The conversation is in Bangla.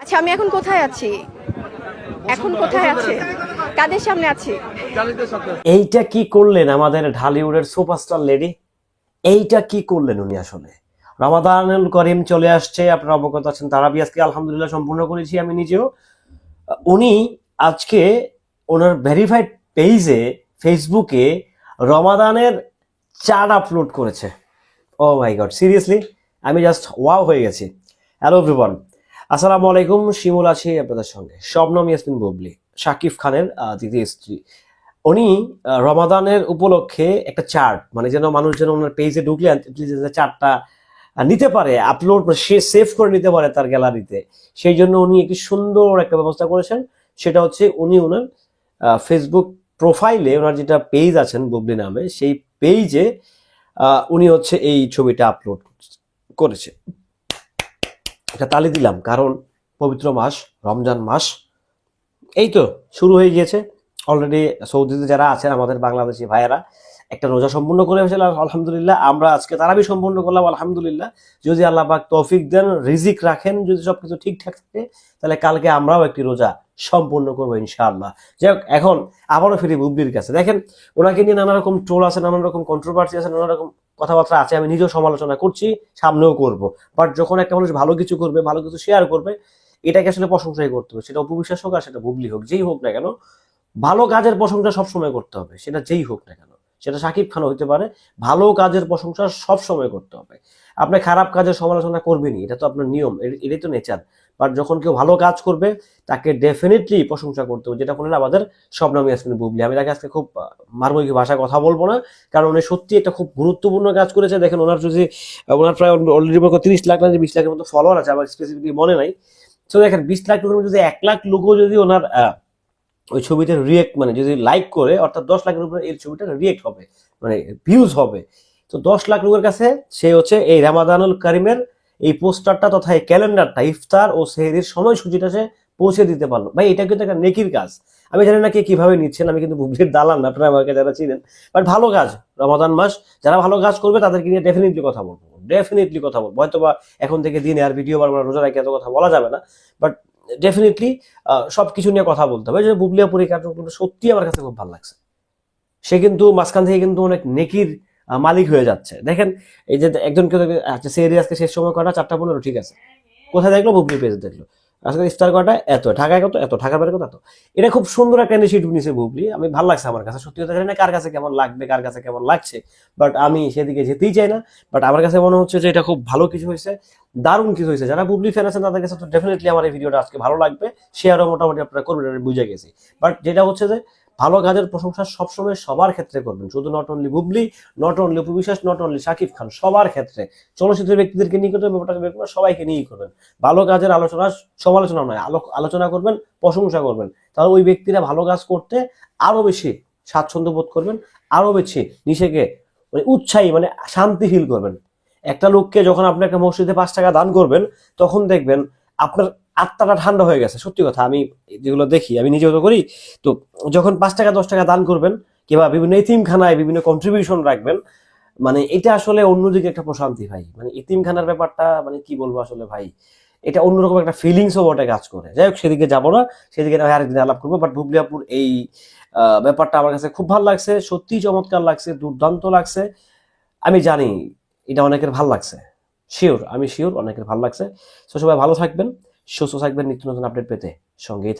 আচ্ছা, আমি এখন কোথায় আছি? এখন কোথায় আছে? কাদের সামনে আছি? এইটা কি করলেন আমাদের ঢালিউডের সুপারস্টার লেডি? এইটা কি করলেন উনি আসলে? রমাদানুল করিম চলে আসছে, আপনারা অবগত আছেন। তারাবি আজকে আলহামদুলিল্লাহ সম্পূর্ণ করেছি আমি নিজেও। উনি আজকে ওনার ভেরিফাইড পেজে ফেসবুকে রমাদানের চার্ট আপলোড করেছে। ও মাই গড, সিরিয়াসলি আমি জাস্ট ওয়াও হয়ে গেছি। হ্যালো এভরিওয়ান, আসসালামু আলাইকুম। শিমুল আছি আপনাদের সঙ্গে। শবনম ইয়াসমিন বুবলি, শাকিব খানের দ্বিতীয় স্ত্রী। উনি রমাদানের উপলক্ষে একটা চার্ট, মানে যেন মানুষ যেন ওনার পেজে ঢুকলে চার্টটা নিতে পারে, আপলোড সে সেভ করে নিতে পারে তার গ্যালারিতে। সেই জন্য উনি একটি সুন্দর একটা ব্যবস্থা করেছেন। সেটা হচ্ছে উনি ওনার ফেসবুক প্রোফাইলে, ওনার যেটা পেজ আছেন বুবলি নামে, সেই পেজে উনি হচ্ছে এই ছবিটা আপলোড করেছে। এটা তালি দিলাম, কারণ পবিত্র মাস রমজান মাস এই তো শুরু হয়ে গিয়েছে। অলরেডি সৌদিতে যারা আছেন আমাদের বাংলাদেশি ভাইয়েরা একটা রোজা সম্পূর্ণ করে ফেলেছিল আলহামদুলিল্লাহ। আমরা আজকে তারাবি সম্পূর্ণ করলাম আলহামদুলিল্লাহ। যদি আল্লাহ পাক তৌফিক দেন, রিজিক রাখেন, যদি সবকিছু ঠিকঠাক থাকে, তাহলে কালকে আমরাও একটি রোজা সম্পূর্ণ করবো ইনশাআল্লাহ। যাই হোক, এখন আবারও ফিরি বুবলির কাছে। দেখেন, ওনাকে নিয়ে নানা রকম ট্রোল আছে, নানান রকম কন্ট্রোভার্সি আছে, নানা রকম কথাবার্তা আছে। আমি নিজেও সমালোচনা করছি, সামনেও করব। বাট যখন একটা মানুষ ভালো কিছু করবে, ভালো কিছু শেয়ার করবে, এটাকে আসলে প্রশংসাই করতে হবে। সেটা অপবিশ্বাস হোক আর সেটা বুবলি হোক, যেই হোক না কেন, ভালো কাজের প্রশংসা সবসময় করতে হবে, সেটা যেই হোক না কেন। সেটা শাকিব খান হইতে পারে, ভালো কাজের প্রশংসা সবসময় করতে হবে। আপনি খারাপ কাজের সমালোচনা করবেনই, এটা তো আপনার নিয়ম, এটাই তো নেচার। বাট যখন কেউ ভালো কাজ করবে, তাকে ডেফিনেটলি প্রশংসা করতে হবে, যেটা করলেন আমাদের শবনম ইয়াসমিন বুবলি। আমি তাকে আজকে খুব মারমুখী ভাষায় কথা বলবো না, কারণ উনি সত্যি একটা খুব গুরুত্বপূর্ণ কাজ করেছে। দেখেন, ওনার যদি ওনার প্রায় অলরেডি 30 লাখ না 20 লাখের মতো ফলোয়ার আছে, আমার স্পেসিফিকলি মনে নাই। তো দেখেন, 20 লাখ লোকের যদি 1 লাখ লোকও যদি ওনার ওই ছবিটা রিয়েক্ট, মানে যদি লাইক করে, অর্থাৎ 10 লাখের উপরে এই ছবিটা রিয়েক্ট হবে, মানে ভিউজ হবে। তো 10 লাখ লোকের কাছে সে হচ্ছে এই রামাদানুল করিমের এই পোস্টারটা তথা এই ক্যালেন্ডারটা, ইফতার ও সেহরির সময়সূচিটা সে পৌঁছে দিতে পারলো। ভাই, এটা কিন্তু একটা নেকির কাজ। আমি জানি না কে কিভাবে নিচ্ছেন, আমি কিন্তু বুবলির দালাল না, আপনারা আমাকে যারা চিনেন। বাট ভালো কাজ, রমাদান মাস, যারা ভালো কাজ করবে তাদেরকে নিয়ে ডেফিনেটলি কথা বলবো, ডেফিনেটলি কথা বলবো। হয়তো বা এখন থেকে দিনে আর ভিডিও বারবার রোজা রাখে এত কথা বলা যাবে না, বাট ডেফিনেটলি সবকিছু নিয়ে কথা বলতে হবে। যে বুবলিয়াপুর এই কার্যক্রমটা সত্যি আমার কাছে খুব ভালো লাগছে। সে কিন্তু মাঝখান থেকে কিন্তু অনেক নেকির মালিক হয়ে যাচ্ছে। দেখেন, এই যে একজন কেউ আচ্ছা, সেরি আজকে শেষ সময় কটা 4টা 15, ঠিক আছে, কোথায় দেখলো? বুবলি পেজ দেখলো। আজকে ইফতার কটা এত, ঢাকায় কত এত, ঢাকার বাইরে কত এত। এটা খুব সুন্দর একটা ইনিশিয়েটিভ নিয়েছে বুবলি, আমি ভালো লাগছে আমার কাছে। সত্যি কথা জানি না কার কাছে কেমন লাগবে, কার কাছে কেমন লাগছে, বাট আমি সেদিকে যেতেই চাই না। বাট আমার কাছে মনে হচ্ছে যে এটা খুব ভালো কিছু হয়েছে, দারুণ কিছু হয়েছে। যারা বুবলি ফ্যান আছেন তাদের কাছে তো ডেফিনেটলি আমার এই ভিডিওটা আজকে ভালো লাগবে, শেয়ারও মোটামুটি আপনারা করবেন, আমি বুঝে গেছি। বাট যেটা হচ্ছে যে ভালো কাজের প্রশংসা সবসময় সবার ক্ষেত্রে করবেন, শুধু not only Bubly, not only উপবিশ্বাস, নট অনলি শাকিব খান, সবার ক্ষেত্রে। চলচ্চিত্রের ব্যক্তিদেরকে নিয়ে করবেন, ব্যাপারটা বের করবেন, সবাইকে নিয়েই করবেন। ভালো কাজের আলোচনা, সমালোচনা নয়, আলোচনা করবেন, প্রশংসা করবেন। তাহলে ওই ব্যক্তিরা ভালো কাজ করতে আরো বেশি স্বাচ্ছন্দ্য বোধ করবেন, আরো বেশি নিজেকে মানে উৎসাহী, মানে শান্তি ফিল করবেন। একটা লোককে যখন আপনি একটা মসজিদে 5 টাকা দান করবেন, তখন দেখবেন আপনার আত্মাটা ঠান্ডা হয়ে গেছে। সত্যি কথা, আমি যেগুলো দেখি, আমি নিজেও তো করি। তো যখন 5 টাকা 10 টাকা দান করবেন, কিংবা বিভিন্ন এতিমখানায় বিভিন্ন কন্ট্রিবিউশন রাখবেন, মানে এটা আসলে অন্যদিকে একটা প্রশান্তি ভাই। মানে এতিমখানার ব্যাপারটা, মানে কি বলবো আসলে ভাই, এটা অন্যরকম একটা ফিলিংসও বটে কাজ করে। যাই হোক, সেদিকে যাবো না, সেদিকে না হয় আরেকদিন আলাপ করবো। বাট বুবলিয়াপুর এই ব্যাপারটা আমার কাছে খুব ভালো লাগছে, সত্যিই চমৎকার লাগছে, দুর্দান্ত লাগছে। আমি জানি এটা অনেকের ভালো লাগছে, শিওর, আমি শিওর অনেকের ভালো লাগছে। তো সবাই ভালো থাকবেন, সুস্থ থাকবেন, নিত্য নতুন আপডেট পেতে সঙ্গেই থাকবেন।